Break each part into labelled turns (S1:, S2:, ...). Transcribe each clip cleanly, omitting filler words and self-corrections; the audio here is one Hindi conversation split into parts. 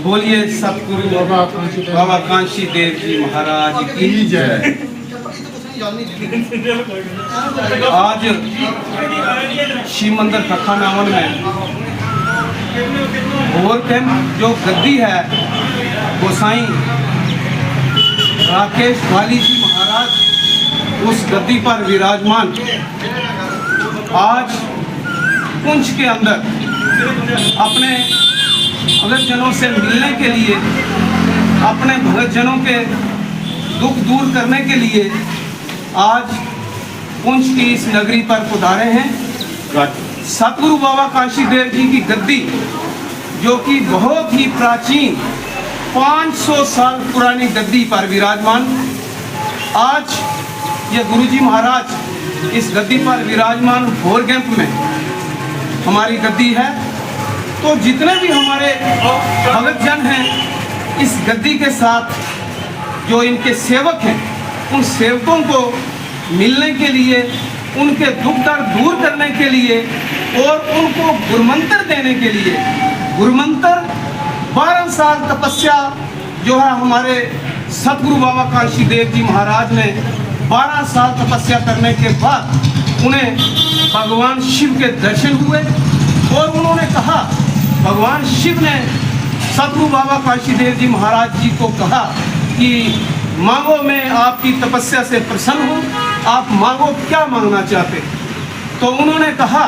S1: बोलिए सतगुरु बाबा कांशी देव जी महाराज की जय। आज शिव मंदिर खखा नावन में और जो गद्दी है गोसाई राकेश वाली जी महाराज उस गद्दी पर विराजमान आज कुंज के अंदर अपने भगतजनों से मिलने के लिए, अपने भगतजनों के दुख दूर करने के लिए आज कुंज की इस नगरी पर पधारे हैं। सतगुरु बाबा कांशी देव जी की गद्दी जो कि बहुत ही प्राचीन 500 साल पुरानी गद्दी पर विराजमान, आज ये गुरुजी महाराज इस गद्दी पर विराजमान भोर कैंप में हमारी गद्दी है। तो जितने भी हमारे भगतजन हैं इस गद्दी के साथ, जो इनके सेवक हैं, उन सेवकों को मिलने के लिए, उनके दुख दर्द दूर करने के लिए और उनको गुरुमंत्र देने के लिए, गुरुमंत्र 12 साल तपस्या जो है हमारे सतगुरु बाबा कांशी देव जी महाराज ने 12 साल तपस्या करने के बाद उन्हें भगवान शिव के दर्शन हुए और उन्होंने कहा, भगवान शिव ने सतगुरु बाबा कांशी देव जी महाराज जी को कहा कि मांगो, मैं आपकी तपस्या से प्रसन्न हूँ, आप मांगो, क्या मांगना चाहते। तो उन्होंने कहा,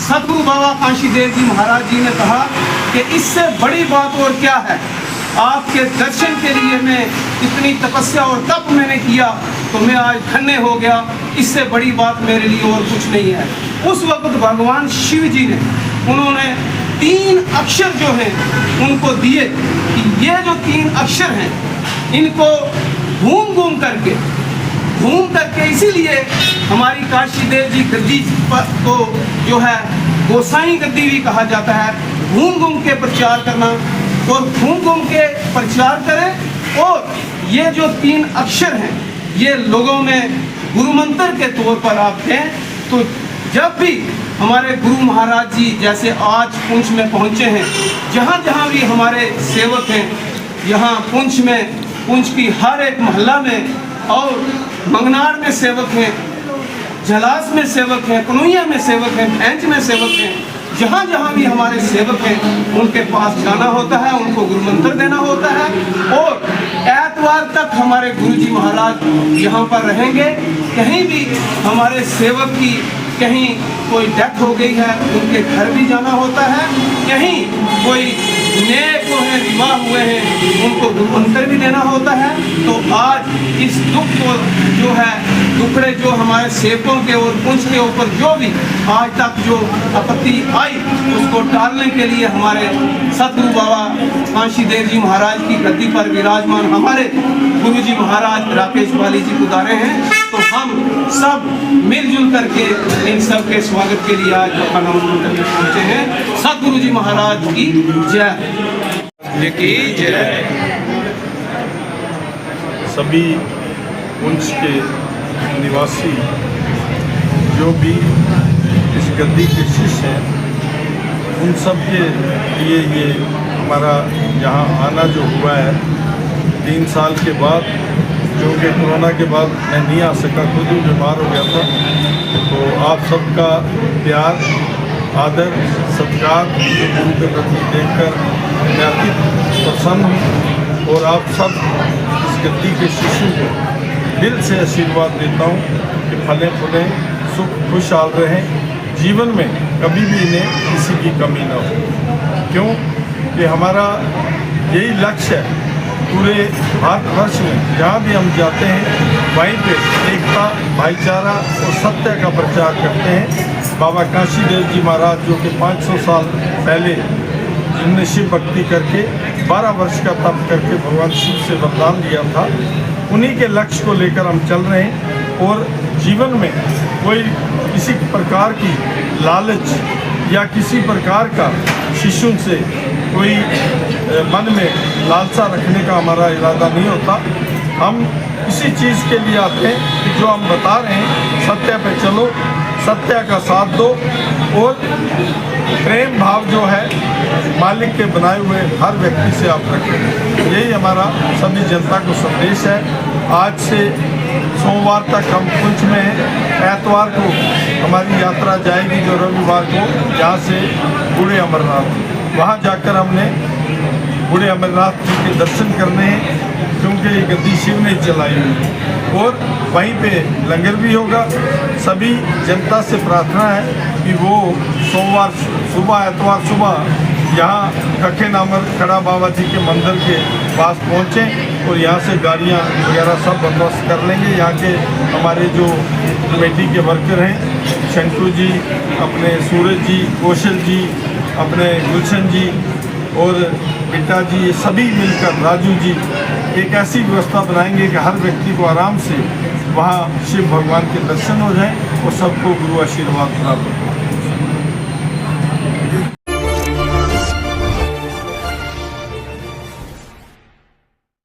S1: सतगुरु बाबा कांशी देव जी महाराज जी ने कहा कि इससे बड़ी बात और क्या है, आपके दर्शन के लिए मैं इतनी तपस्या और तप मैंने किया तो मैं आज धन्य हो गया, इससे बड़ी बात मेरे लिए और कुछ नहीं है। उस वक्त भगवान शिव जी ने उन्होंने 3 अक्षर जो हैं उनको दिए कि ये जो 3 अक्षर हैं इनको घूम करके इसीलिए हमारी काशी देव जी गद्दी को जो है गोसाई गद्दी भी कहा जाता है। घूम के प्रचार करना और घूम के प्रचार करें। और ये जो 3 अक्षर हैं ये लोगों में गुरुमंत्र के तौर पर आप दें। तो जब भी हमारे गुरु महाराज जी जैसे आज पुंछ में पहुंचे हैं, जहाँ भी हमारे सेवक हैं, यहाँ पुंछ की हर एक मोहल्ला में और मंगनार में सेवक हैं, जलास में सेवक हैं, कनोइया में सेवक हैं, भैंच में सेवक हैं, जहाँ भी हमारे सेवक हैं उनके पास जाना होता है, उनको गुरुमंत्र देना होता है। और एतवार तक हमारे गुरुजी महाराज यहाँ पर रहेंगे। कहीं भी हमारे सेवक की कहीं कोई डेथ हो गई है उनके घर भी जाना होता है, कहीं कोई नए को हैं विवाह हुए हैं उनको गुरुमंत्र भी देना होता है। तो आज इस दुख को जो है दुखड़े जो हमारे सेवकों के और पुंछ के ऊपर जो भी आज तक जो आपत्ति आई उसको टालने के लिए हमारे सतगुरु बाबा कांशी देव जी महाराज की गद्दी पर विराजमान हमारे गुरुजी महाराज राकेश वाली जी उतारे हैं। तो हम सब मिलजुल करके इन सब के स्वागत के लिए आज पहुंचे हैं। सतगुरु जी महाराज की जय।
S2: सभी पुंछ के निवासी जो भी इस गद्दी के शिष्य हैं उन सब के लिए ये हमारा यहाँ आना जो हुआ है 3 साल के बाद, क्योंकि कोरोना के बाद मैं नहीं आ सका, खुद ही बीमार हो गया था। तो आप सबका प्यार, आदर, सत्कार गुरु के प्रति देखकर मैं अति प्रसन्न हूँ और आप सब इस गद्दी के शिष्यों को दिल से आशीर्वाद देता हूँ कि फलें फूलें, सुख खुशहाल रहें, जीवन में कभी भी इन्हें किसी की कमी ना हो। क्यों कि हमारा यही लक्ष्य है, पूरे भारतवर्ष में जहाँ भी हम जाते हैं वहीं पे एकता, भाईचारा और सत्य का प्रचार करते हैं। बाबा कांशी देव जी महाराज जो कि 500 साल पहले जिनने शिव भक्ति करके 12 वर्ष का तप करके भगवान शिव से वरदान लिया था, उन्हीं के लक्ष्य को लेकर हम चल रहे हैं। और जीवन में कोई किसी प्रकार की लालच या किसी प्रकार का शिष्यों से कोई मन में लालसा रखने का हमारा इरादा नहीं होता। हम इसी चीज़ के लिए आते हैं कि जो हम बता रहे हैं सत्य पे चलो, सत्य का साथ दो और प्रेम भाव जो है मालिक के बनाए हुए हर व्यक्ति से आप रखें। यही हमारा सभी जनता को संदेश है। आज से सोमवार तक हम पुंछ में हैं। एतवार को हमारी यात्रा जाएगी जो रविवार को यहाँ से बूढ़े अमरनाथ। वहाँ जाकर हमने बूढ़े अमरनाथ जी के दर्शन करने हैं क्योंकि ये गद्दी शिव ने चलाई हुई, और वहीं पे लंगर भी होगा। सभी जनता से प्रार्थना है कि वो सोमवार सुबह, एतवार सुबह यहाँ कखे नामर खड़ा बाबा जी के मंदिर के पास पहुँचें और यहाँ से गाड़ियाँ वगैरह सब बंदोबस्त कर लेंगे। यहाँ के हमारे जो कमेटी के वर्कर हैं, शंकु जी, अपने सूरज जी, कौशल जी, अपने गुलशन जी और बिट्टा जी, ये सभी मिलकर राजू जी एक ऐसी व्यवस्था बनाएंगे कि हर व्यक्ति को आराम से वहाँ शिव भगवान के दर्शन हो जाएं और सबको गुरु आशीर्वाद प्राप्त हो।